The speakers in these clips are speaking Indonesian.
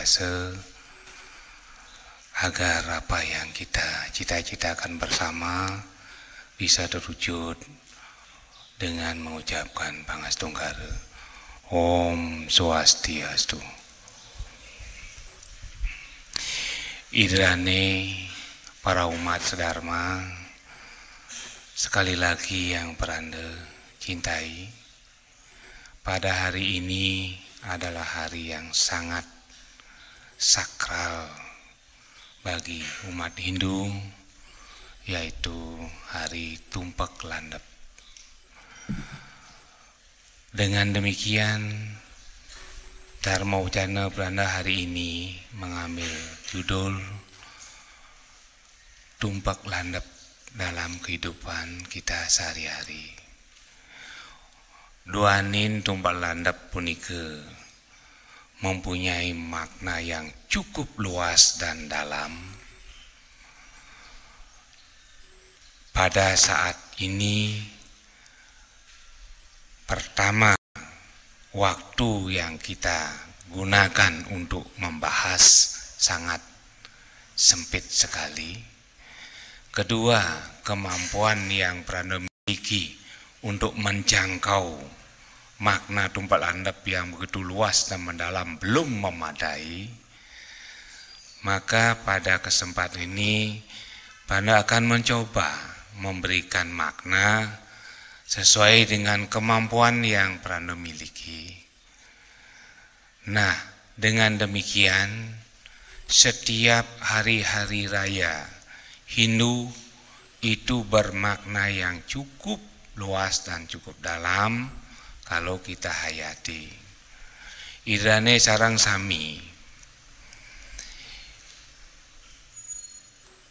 Widewasa, agar apa yang kita cita-citakan bersama bisa terwujud dengan mengucapkan Pangastunggara. Om Swastiastu. Idrane para umat sedharma, sekali lagi yang Pranda cintai, pada hari ini adalah hari yang sangat sakral bagi umat Hindu, yaitu hari Tumpak Landep. Dengan demikian, Dharma Wacana Pranda hari ini mengambil judul Tumpak Landep dalam kehidupan kita sehari-hari. Duanin tumpak landep punika mempunyai makna yang cukup luas dan dalam. Pada saat ini, pertama, waktu yang kita gunakan untuk membahas sangat sempit sekali. Kedua, kemampuan yang Pranda miliki untuk menjangkau makna tumpak landep yang begitu luas dan mendalam belum memadai. Maka pada kesempatan ini Pranda akan mencoba memberikan makna sesuai dengan kemampuan yang Pranda miliki. Nah, dengan demikian setiap hari-hari raya Hindu itu bermakna yang cukup luas dan cukup dalam kalau kita hayati. Idrane sarang sami.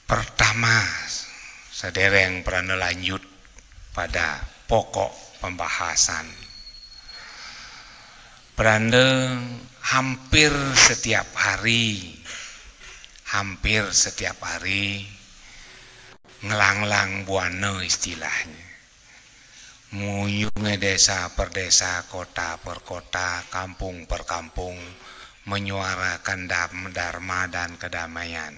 Pertama, sedereng Pranda lanjut pada pokok pembahasan. Pranda hampir setiap hari ngelanglang buana istilahnya. Muyunge desa per desa, kota per kota, kampung per kampung, menyuarakan dharma dan kedamaian.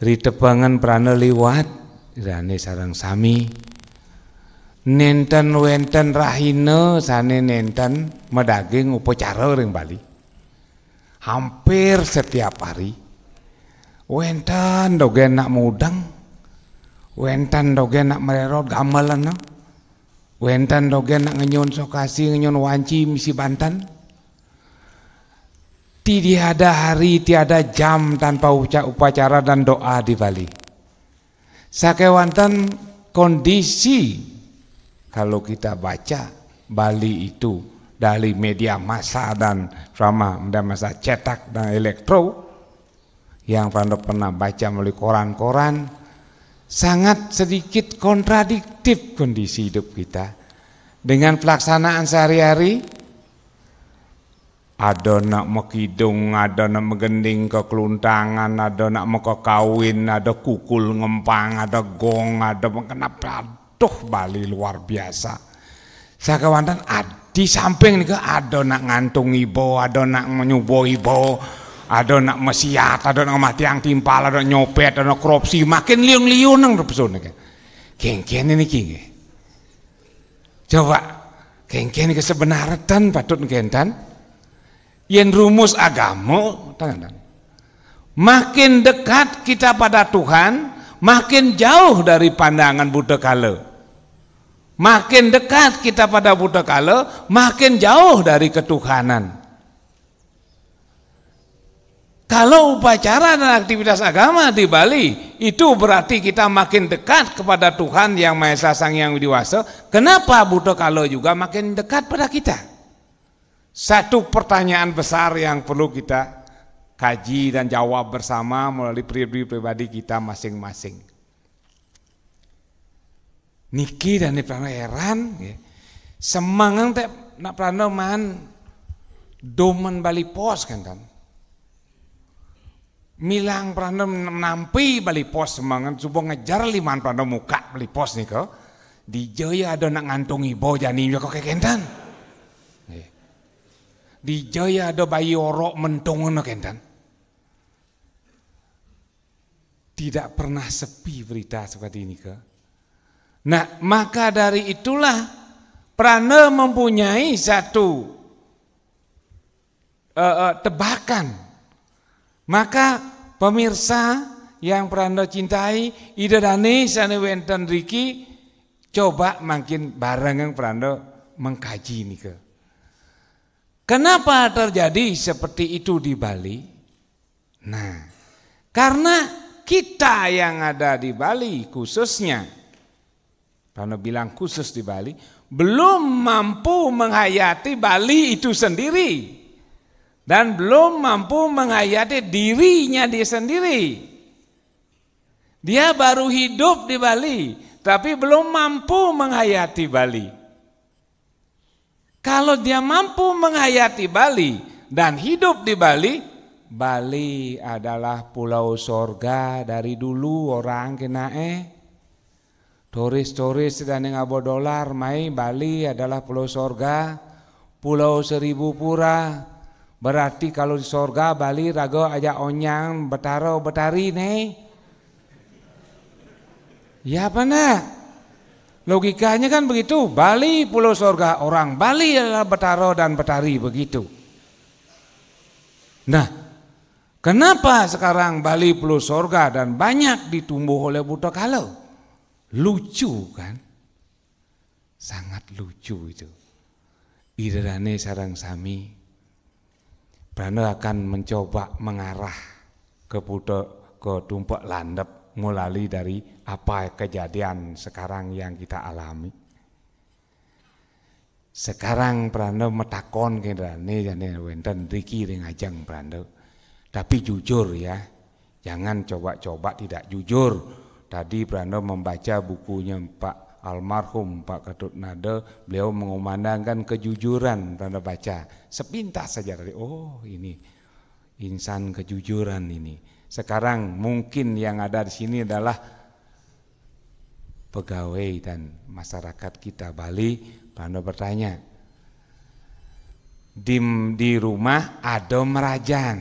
Ritepangan Pranda liwat, rane sarang sami, nenten wenten rahina sane nenten medaging upacara ring Bali. Hampir setiap hari, wenten dogen nak mudang, wenten dogen nak mererot gamelan, wenten dogen nak ngenyon sokasi, ngenyon wanci misi Banten. Tiada hari, tiada jam tanpa upacara dan doa di Bali. Sakewanten kondisi kalau kita baca Bali itu dari media massa dan drama masa cetak dan elektro yang pernah baca melalui koran-koran, sangat sedikit kontradiktif kondisi hidup kita dengan pelaksanaan sehari-hari. Ada nak mekidung, ada nak megending ke keluntangan, ada nak mekekawin, ada kukul ngempang, ada gong, ada kenapa, aduh Bali luar biasa. Sakawantan di samping nih ada nak ngantung ibo, ada nak menyubo ibo, ada nak mesiat, ada nak matiang timpal, ada nyopet, ada nak korupsi, makin liung-liung nang terpesun nih. Kengken ini kenge. Coba kengken ini kesebenaratan patut kentan. Yang rumus agama, makin dekat kita pada Tuhan, makin jauh dari pandangan Buddha kala. Makin dekat kita pada Buddha kala, makin jauh dari ketuhanan. Kalau upacara dan aktivitas agama di Bali, itu berarti kita makin dekat kepada Tuhan yang Maha Esa Sang Hyang Widi-Wasa. Kenapa Buddha kala juga makin dekat pada kita? Satu pertanyaan besar yang perlu kita kaji dan jawab bersama melalui pribadi kita masing-masing. Niki dan Pranda heran, semangang teh nak Pranda man domen Bali Pos kan? Milang Pranda nampi Bali Pos semangat, coba ngejar liman Pranda muka Bali Pos nih kok. Di Jaya ada nak ngantung ibo jani kok kekentan. Di Jaya ada bayi orok mentong ngono kentan. Tidak pernah sepi berita seperti ini ke. Nah, maka dari itulah Prana mempunyai satu tebakan. Maka pemirsa yang Prana cintai, ida dane sane wenten riki, coba makin bareng Prana mengkaji ini ke. Kenapa terjadi seperti itu di Bali? Nah, karena kita yang ada di Bali khususnya, Prana bilang khusus di Bali, belum mampu menghayati Bali itu sendiri. Dan belum mampu menghayati dirinya dia sendiri. Dia baru hidup di Bali, tapi belum mampu menghayati Bali. Kalau dia mampu menghayati Bali dan hidup di Bali, Bali adalah pulau sorga dari dulu orang kena turis-turis dan ngabo dolar mai Bali adalah pulau sorga, pulau 1000 pura. Berarti kalau di sorga Bali rago aja onyang betaro betari nih. Ya apa nak? Logikanya kan begitu. Bali pulau sorga, orang Bali adalah betaro dan betari begitu. Nah, kenapa sekarang Bali pulau sorga dan banyak ditumbuh oleh buta kalau? Lucu kan? Sangat lucu itu. Iderane sarang sami. Prana akan mencoba mengarah ke tumpak landep mulai dari apa kejadian sekarang yang kita alami. Sekarang Prana metakon kendarane jane wenten riki ring ajeng Prana. Tapi jujur ya, jangan coba-coba tidak jujur. Tadi Prana membaca bukunya Pak almarhum Pak Ketut Nada, beliau mengumandangkan kejujuran. Prana baca sepintas saja dari ini insan kejujuran ini. Sekarang mungkin yang ada di sini adalah pegawai dan masyarakat kita Bali. Prana bertanya, di rumah ada merajan,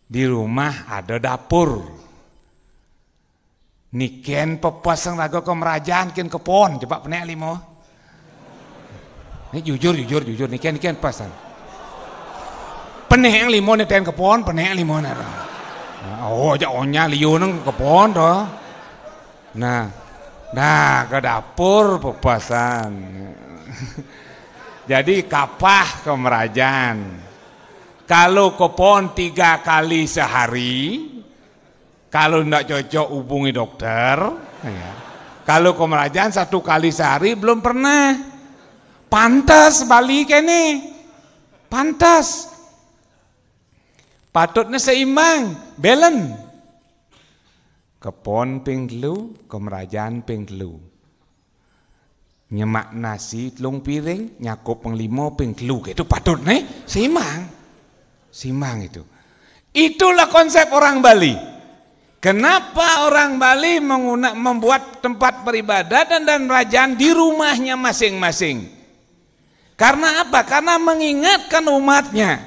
di rumah ada dapur. Niken pepasang raga ke merajaan ken kepon coba penek limo. Ini jujur niken pasang. Penek limo ne ten kepon penek limo na. Oh aja onya liu nang kepon toh. Nah ke dapur pepasan. Jadi kapah ke merajaan. Kalau kepon 3 kali sehari, kalau tidak cocok hubungi dokter. Ya. Kalau kemerajaan 1 kali sehari belum pernah. Pantas Bali kene. Pantas. Patutnya seimbang, balance. Kepon ping 3, kemerajaan ping 3. Nyemak nasi telung piring, nyakup ping 5 ping 3. Itu patutnya seimbang. Seimbang itu. Itulah konsep orang Bali. Kenapa orang Bali membuat tempat peribadatan dan kerajaan di rumahnya masing-masing? Karena apa? Karena mengingatkan umatnya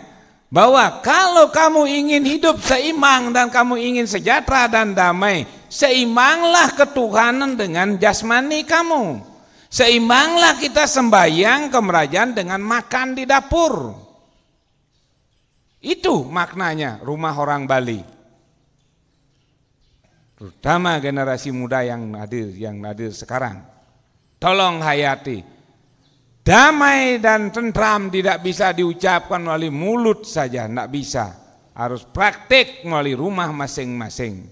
bahwa kalau kamu ingin hidup seimbang dan kamu ingin sejahtera dan damai, seimbanglah ketuhanan dengan jasmani kamu. Seimbanglah kita sembahyang kemerajaan dengan makan di dapur. Itu maknanya rumah orang Bali. Terutama generasi muda yang hadir sekarang. Tolong hayati. Damai dan tentram tidak bisa diucapkan melalui mulut saja, tidak bisa. Harus praktik melalui rumah masing-masing.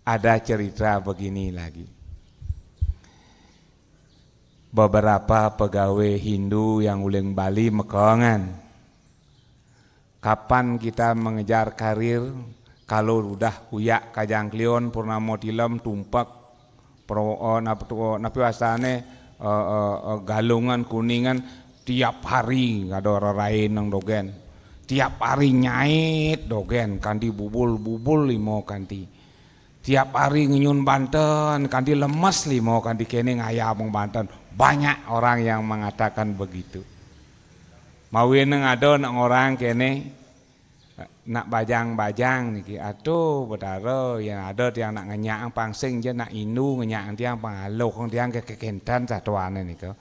Ada cerita begini lagi. Beberapa pegawai Hindu yang uling Bali mekongan. Kapan kita mengejar karir? Kalau udah huyak kajang klion purnamo tilam tumpak napi wasane galungan kuningan tiap hari ada orang lain nang dogen, tiap hari nyait dogen kandi bubul limo kanti, tiap hari ngenyun Banten kandi lemes limo kanti kene ngayabong Banten. Banyak orang yang mengatakan begitu. Mawin ada nak orang kene nak bajang-bajang niki atuh betara yang ada tiang nak ngenyak pangsing je nak inu ngenyak tiang pangalok tiang kekentan satuane niku.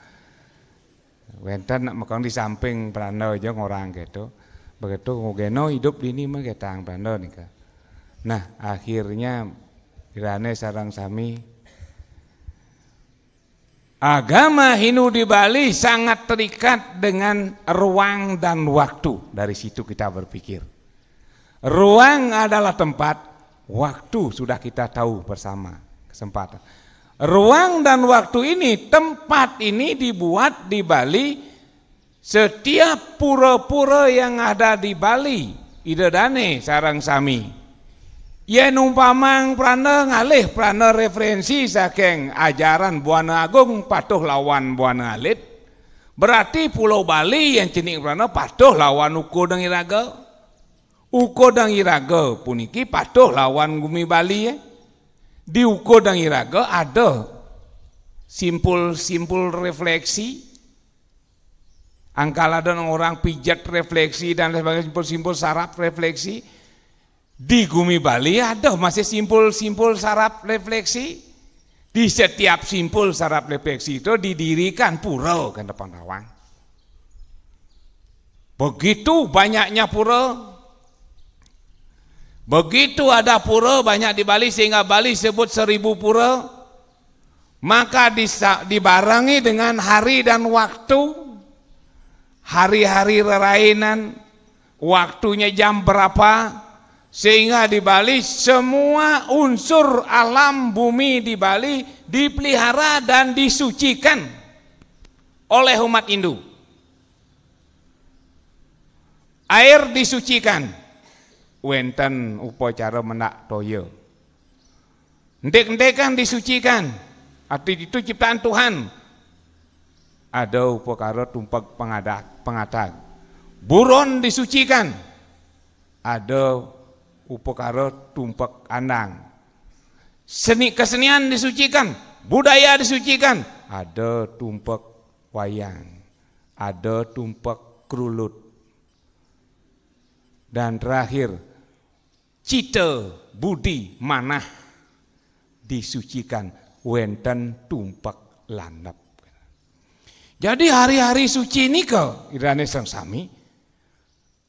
Wenten nak mekong di samping prana je orang gitu. Begitu ngogeno hidup ini mah ketang prana niku. Nah, akhirnya kirane sareng sami agama Hindu di Bali sangat terikat dengan ruang dan waktu. Dari situ kita berpikir. Ruang adalah tempat, waktu sudah kita tahu bersama kesempatan. Ruang dan waktu ini, tempat ini dibuat di Bali. Setiap pura-pura yang ada di Bali, idedane sarang sami. Yen umpamang prana ngalih prana referensi saking ajaran Buana Agung patuh lawan Buana Alit. Berarti Pulau Bali yang cenik prana patuh lawan Uko dan Iraga. Uko dan Iraga puniki patuh lawan Bumi Bali ya. Di Uko dan Iraga ada simpul-simpul refleksi. Angkala dan orang pijat refleksi dan sebagainya simpul-simpul saraf refleksi. Di Bumi Bali ada masih simpul-simpul saraf refleksi. Di setiap simpul saraf refleksi itu didirikan pura kan depan rawang. Begitu banyaknya pura. Begitu ada pura banyak di Bali sehingga Bali sebut 1000 pura. Maka dibarengi dengan hari dan waktu. Hari-hari rerainan, waktunya jam berapa, sehingga di Bali semua unsur alam bumi di Bali dipelihara dan disucikan oleh umat Hindu. Air disucikan. Wenten upacara menak toyo. Ndek-ndekan disucikan. Arti itu ciptaan Tuhan. Ada upacara tumpak pengadak. Buron disucikan. Ada upacara tumpak andang. Seni kesenian disucikan. Budaya disucikan. Ada tumpak wayang. Ada tumpak krulut. Dan terakhir, cita budi manah disucikan wenten tumpak landap. Jadi hari-hari suci ini ke irane sang sami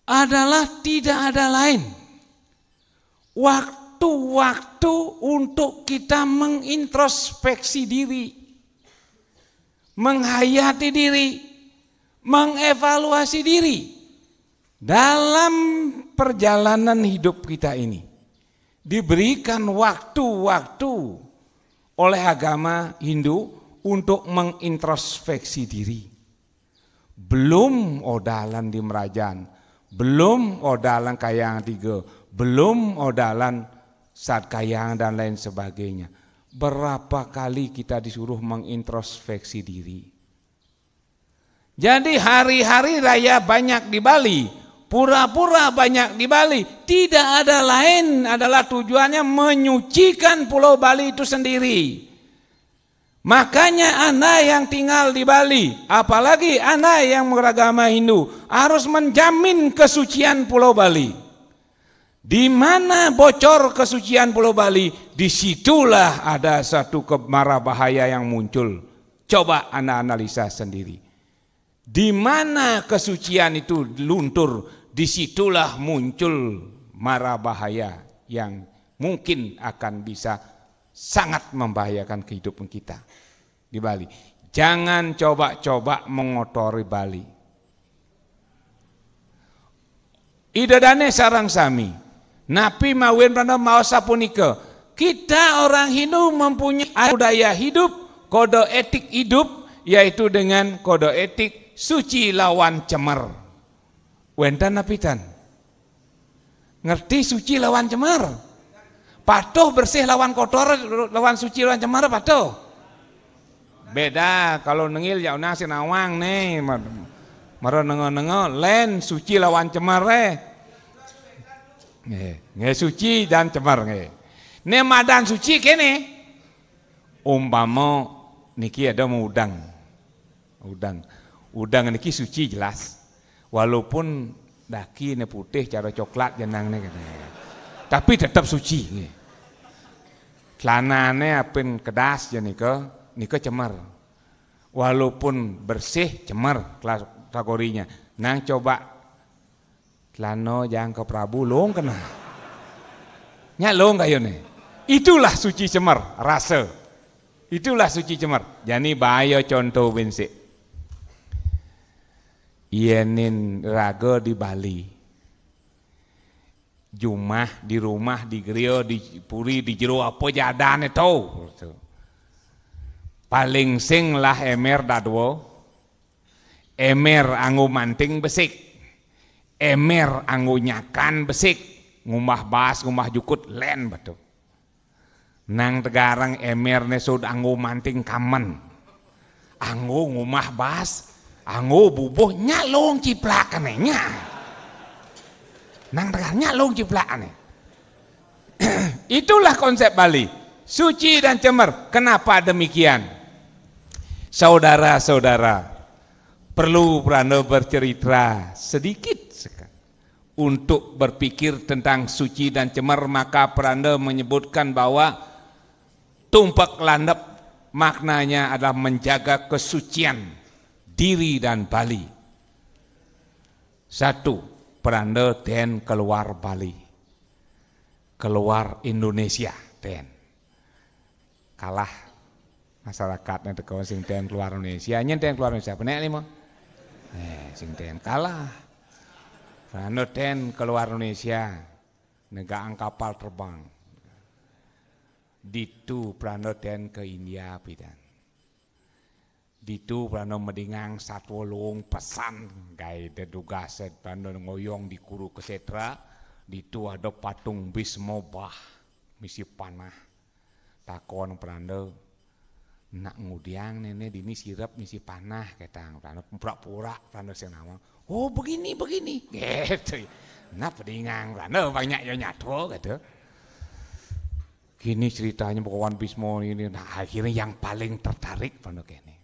adalah tidak ada lain waktu-waktu untuk kita mengintrospeksi diri, menghayati diri, mengevaluasi diri. Dalam perjalanan hidup kita ini diberikan waktu-waktu oleh agama Hindu untuk mengintrospeksi diri. Belum odalan di Merajan, belum odalan Kayang Tiga, belum odalan Sat Kayang dan lain sebagainya. Berapa kali kita disuruh mengintrospeksi diri. Jadi hari-hari raya banyak di Bali. Pura-pura banyak di Bali, tidak ada lain adalah tujuannya menyucikan Pulau Bali itu sendiri. Makanya anak yang tinggal di Bali, apalagi anak yang beragama Hindu, harus menjamin kesucian Pulau Bali. Di mana bocor kesucian Pulau Bali, disitulah ada satu mara bahaya yang muncul. Coba Anda analisa sendiri. Di mana kesucian itu luntur, disitulah muncul mara bahaya yang mungkin akan bisa sangat membahayakan kehidupan kita di Bali. Jangan coba-coba mengotori Bali. Idadane sarang sami, napi mawin prana mau sapunika. Kita orang Hindu mempunyai budaya hidup, kode etik hidup, yaitu dengan kode etik suci lawan cemar. Wenten napitan? Ngerti suci lawan cemar? Patuh bersih lawan kotor, lawan suci lawan cemar patuh. Beda kalau nengil ya una sinawang nih. Maro nengo-nengo len suci lawan cemar nge suci dan cemar nge. Ne madan suci kene. Umpama niki ada mau udang. Udang niki suci jelas. Walaupun daki ne putih cara coklat jenang ne katanya. Tapi tetap suci nih. Celanane apen kedas ya nika cemar. Walaupun bersih cemar kategorinya. Nang coba celana jangka Prabu long kena. Nya long kayo nih. Itulah suci cemar rasa. Itulah suci cemar. Jadi bayo contoh bensik. Ienin raga di Bali. Jumah di rumah di griya di puri di jero apa jadane tau. Paling sing lah emer dadwo. Emer anggo manting besik. Emer anggo nyakan besik. Ngumah bas ngumah jukut len batu. Nang tegarang emer nesud anggo manting kamen. Anggo ngumah bas anggo bubuh nyalong ciplakan nya. Nang tegar nyalong ciplakan. Itulah konsep Bali. Suci dan cemar. Kenapa demikian? Saudara-saudara, perlu Prana bercerita sedikit untuk berpikir tentang suci dan cemar, maka Prana menyebutkan bahwa tumpak landep maknanya adalah menjaga kesucian diri dan Bali. Satu, Prana den keluar Bali, keluar Indonesia den. Kalah masyarakatnya teko sing den keluar Indonesia, nyen den keluar Indonesia bener limo. Sing den kalah. Prana den keluar Indonesia, negaan kapal terbang. Ditu Prana den ke India pidan. Ditu Prana medingang satwa luung pesan gai deduga set Prana ngoyong di Kuru Kesetra. Ditu ada patung Bismo Bah misi panah. Takon Prana nak ngudiang nenek dini sirap misi panah ketang Prana pura-pura Prana sing nama. Oh begini gitu. Nah pedingang Prana banyak yo nyato gitu. Gini ceritanya Bakawan Bismo ini. Nah akhirnya yang paling tertarik Prana kene.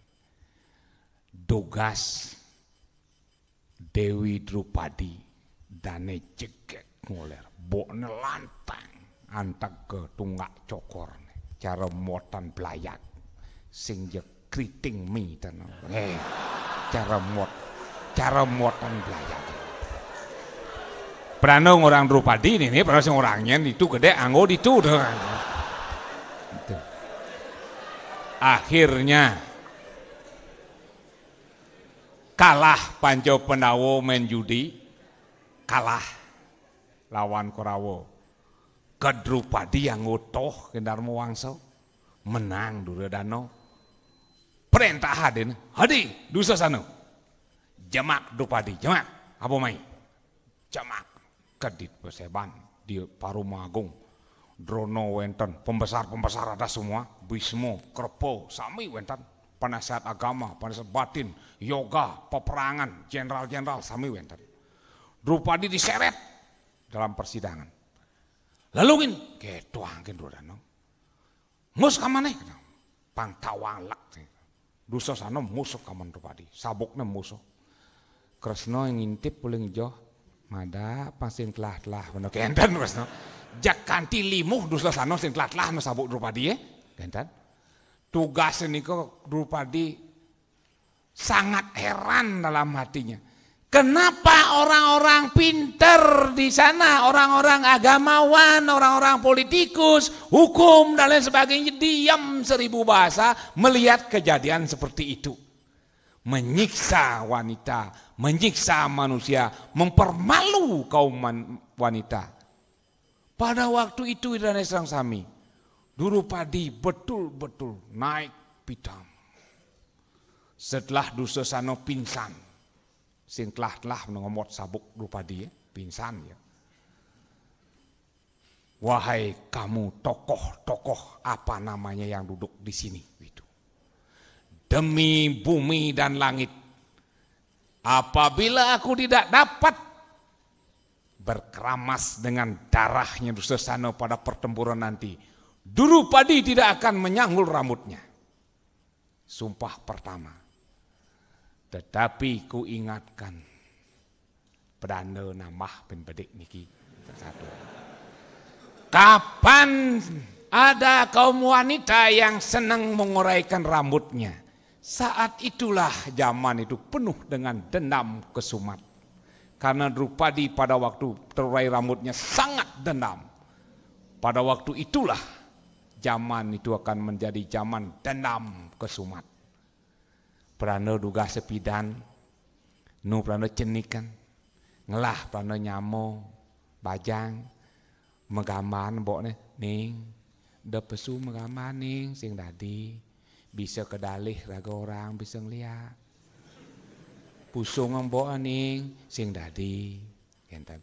Dogas Dewi Drupadi dane cekek ngoler bokne lantang antak ke tunggak cokor cara muatan belayak sing je kriting mi tanah cara muatan belayak. Prana orang Drupadi ini Prana sing orangnya itu gede anggo itu deh. Akhirnya kalah Panco Pendawo main judi, kalah lawan Korawo. Kedrupadi yang utuh Kendarmo Wangsa menang Duryodana. Perintah haden, hadi Dursasana. Jamak Drupadi, jamak apa mai? Jamak kedit perseban di Parumagung. Drono wenten, pembesar-pembesar ada semua, Bismo, Krepo, sami wenten. Penasihat agama, penasihat batin, yoga, peperangan, jenderal-jenderal sami wenten. Drupadi diseret dalam persidangan. Lalu gin ketuangkeun Duryodana. Mus ka maneh? Pangtawalak. Dursasana musuh ka Drupadi, sabukna musuh. Kresna ngintip puling joh, mada pasing telah bener kenten Kresna. Jak kanti limuh Dursasana sing telah na sabuk Drupadi kenten. Tugas ini kok Drupadi sangat heran dalam hatinya. Kenapa orang-orang pinter di sana, orang-orang agamawan, orang-orang politikus, hukum dan lain sebagainya diam 1000 bahasa melihat kejadian seperti itu. Menyiksa wanita, menyiksa manusia, mempermalu kaum wanita. Pada waktu itu Idana Serang Sami, Drupadi betul-betul naik pitam. Setelah Dursasana pingsan, sing telah ngomot sabuk Drupadi pingsan ya. Wahai kamu tokoh-tokoh apa namanya yang duduk di sini itu. Demi bumi dan langit, apabila aku tidak dapat berkeramas dengan darahnya Dursasana pada pertempuran nanti, Drupadi tidak akan menyanggul rambutnya. Sumpah pertama. Tetapi ku ingatkan, Perdana nambah ben bedik niki. Satu. Kapan ada kaum wanita yang senang menguraikan rambutnya? Saat itulah zaman itu penuh dengan dendam kesumat. Karena Drupadi pada waktu terurai rambutnya sangat dendam. Pada waktu itulah zaman itu akan menjadi zaman dendam kesumat. Prana duga sepidan, nu prana cenikan, ngelah prana nyamo, bajang, megaman bokne, ning, da pesu megaman ning, sing dadi, bisa kedalih raga orang bisa ngeliat. Pusung mbok ning, sing dadi, enten.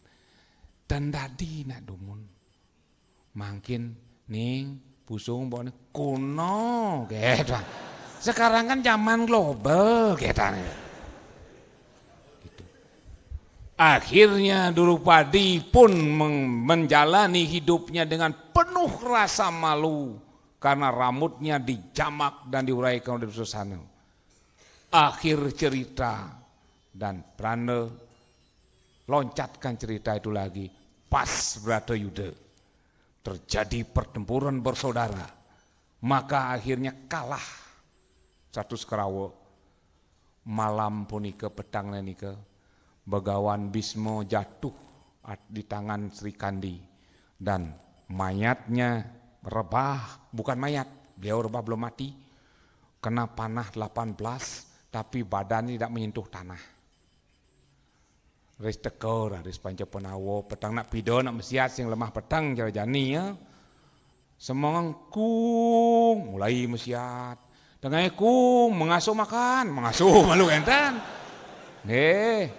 Dan dadi nak dumun, mangkin ning, pusung mbok ning, kuno, gitu. Sekarang kan zaman global, gitu. Akhirnya Drupadi pun menjalani hidupnya dengan penuh rasa malu karena rambutnya dijamak dan diuraikan oleh Dursasana. Akhir cerita dan Prana loncatkan cerita itu lagi pas Bratayuda terjadi pertempuran bersaudara, maka akhirnya kalah satu Sekarawa. Malam punika petang nika Begawan Bisma jatuh di tangan Sri Kandi dan mayatnya rebah, bukan mayat, beliau rebah belum mati, kena panah 18 tapi badan tidak menyentuh tanah. Res tekor, res panca penawo, petang nak pido nak mesiat sing lemah petang jarajani ya. Semang kung mulai mesiat, tengah kung mengasuh makan, mengasuh malu enten.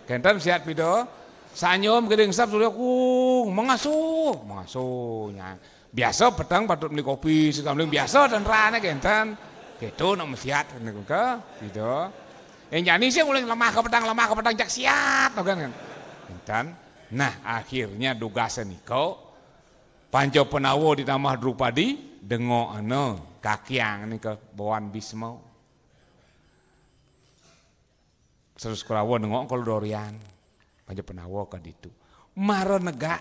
Kentan siat pido, sanyom gedeng sap sudah kung mengasuhnya. Biasa petang patut beli kopi sekali biasa dan rana kentan. Gitu nak mesiat ke pido. Yang jani sih mulai lemah ke petang cak siat kan. Kentan. Nah akhirnya dugasan niko Panca Penawo ditambah Drupadi dengo kakiang ini ke Bawan Bisma. Terus Sekarawa nengok kalau dorian Panca Penawo ke ditu mara negak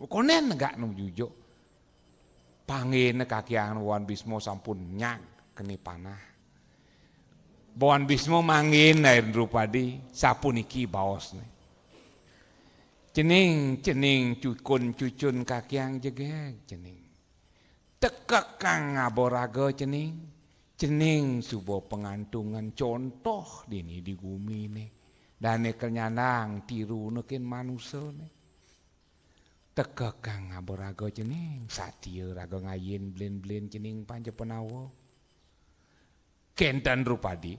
konen negak nu jujo pangin kakiang Bawan Bisma sampun nyak keni panah Bawan Bisma mangin air Drupadi sapuniki baos nih cening cucun kakiang jegeg cening tekak kang ngaboraga cening sebuah pengantungan contoh dini di bumi nih dan kenyanang tiru nekin manusia nih tekak kang ngaboraga cening satir raga ngayin blin cening Panca Penawo kentan Drupadi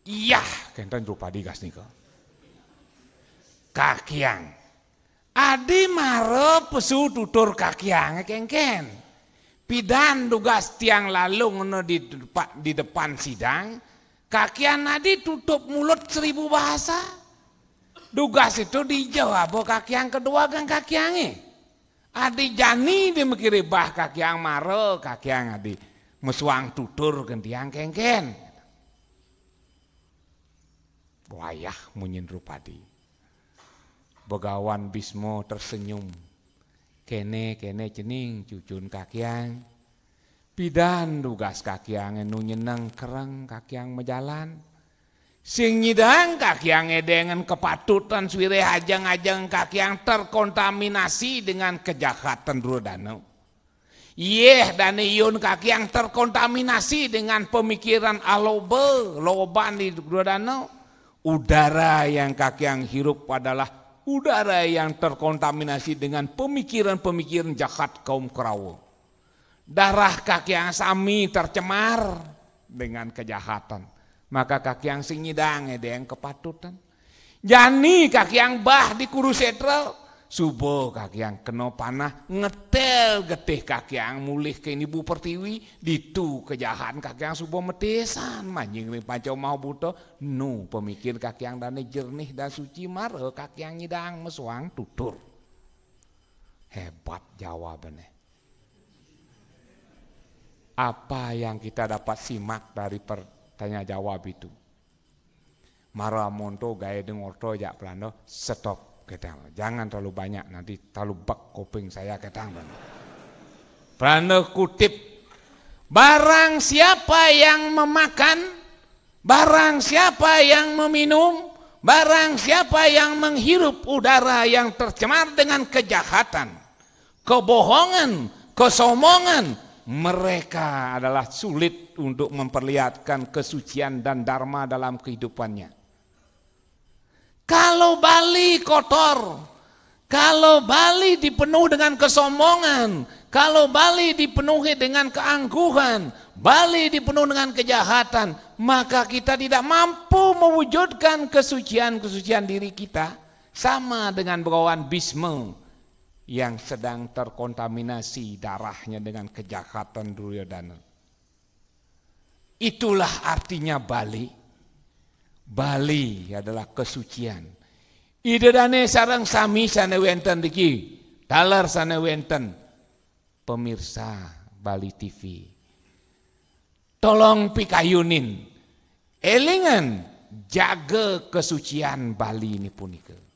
iya kentan Drupadi gas nika kakiang adi mare pesu tutur kakiang kengken pidan dugas tiang lalung di depan sidang kakian nadi tutup mulut 1000 bahasa dugas itu dijawab kakian kedua kan kakiange adi jani dia mikir bah kakian mare kakian adi mesuang tutur gentiang kengken wayah munyin Drupadi Begawan Bisma tersenyum kene cening cucun kakiang pidan dugas kakiang nu nyeneng kereng kakiang mejalan sing nyidang kakiang dengan kepatutan suwire ajang kakiang terkontaminasi dengan kejahatan Duryodana dan iun kakiang terkontaminasi dengan pemikiran loban di Duryodana udara yang kakiang hirup adalah udara yang terkontaminasi dengan pemikiran-pemikiran jahat kaum Kurawa. Darah kakiang sami tercemar dengan kejahatan. Maka kakiang sing nyidang yang kepatutan. Jani kakiang bah di kurusetral. Subuh kakiang kena panah ngetel getih kakiang mulih ke Ibu Pertiwi. Ditu kejahatan kakiang subuh metesan. Manjing ring Panca mau buto. Nu pemikir kakiang dane jernih dan suci mare kakiang nyidang mesuang tutur. Hebat jawabannya. Apa yang kita dapat simak dari pertanyaan jawab itu? Maramonto gaya dengorto jak pelando stop ketang. Jangan terlalu banyak nanti terlalu bak kuping saya ketang. Pelando kutip, barang siapa yang memakan, barang siapa yang meminum, barang siapa yang menghirup udara yang tercemar dengan kejahatan, kebohongan, kesombongan, mereka adalah sulit untuk memperlihatkan kesucian dan dharma dalam kehidupannya. Kalau Bali kotor, kalau Bali dipenuhi dengan kesombongan, kalau Bali dipenuhi dengan keangkuhan, Bali dipenuhi dengan kejahatan, maka kita tidak mampu mewujudkan kesucian diri kita. Sama dengan Begawan Bisma yang sedang terkontaminasi darahnya dengan kejahatan Duryodhana. Itulah artinya Bali. Bali adalah kesucian. Idedane sareng sami sana wenten diki, talar sana wenten. Pemirsa Bali TV, tolong pikayunin, elingan jaga kesucian Bali ini punika.